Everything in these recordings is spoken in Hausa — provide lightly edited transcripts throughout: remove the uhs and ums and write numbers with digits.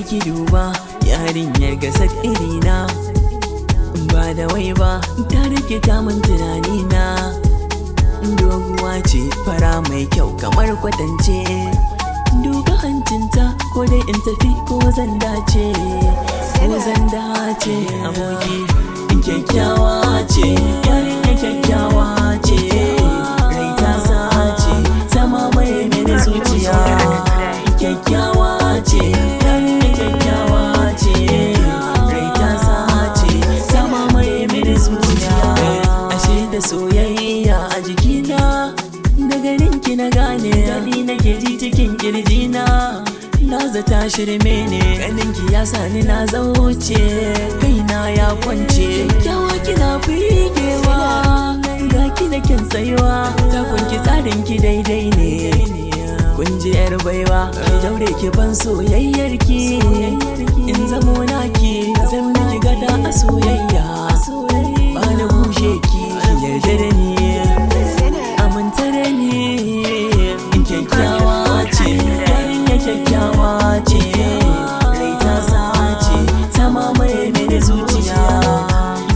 ki duba yarinyar gasar irina, ba da wai ba ta rike ta min tunanina. Doguwa ce fara mai kyau kamar kwatance, duba hancinta ko dai in tafi ko zan dace. Ko zan dace aboki kyakkyawa ce, yarinya kyakkyawa ce, rai ta sace ta mamaye mini zuciya. Kyakkyawa ce, yarinya kyakkyawa ce, rai ta sace ta mamaye mini zuciya. Ashe da soyayya a jikina, da garinki na gane daɗi nake ji cikin kirjina. Na zata shirme ne, ganinki ya sani na zauce, kaina ya kwance. Kyakkyawa kina firgewa, ga ki da kyan tsayuwa, takunki tsarinki daidai ne. Kun ji yar baiwa, ki daure ki ban soyayyarki, in zamo naki zan miki gada a soyayya. Ba na kushe ki yarda da ni, aminta da ni. Kyakkyawa ce, yarinya kyakkyawa ce, rai ta sace ta mamaye mini zuciya.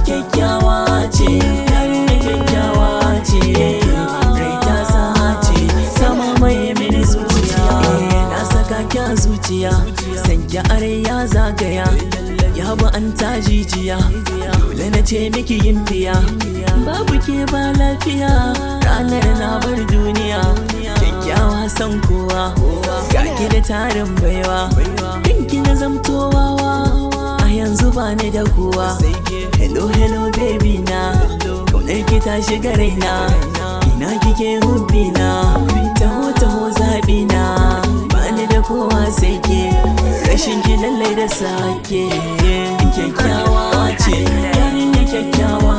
Kyakkyawa ce, yarinya kyakkyawa ce, rai ta sace ta mamaye mini zuciya. Na saka ki a zuciya, sanki are ya zagaya, ya bu an ta jijiya. Dole na ce miki yin biya, babu ke ba lafiya, ranar na bar duniya. Kyakkyawa san kowa, ga ki da tarin baiwa, ɗinki na zamtowawa, a yanzu ba ni da kowa. Hello hello baby na, kaunar ki ta shiga raina, ina kike hubbina, taho taho zaɓi na, ba ni da kowa sai ke, rashin ki lallai da sake. Kyakkyawa ce, yarinya kyakkyawa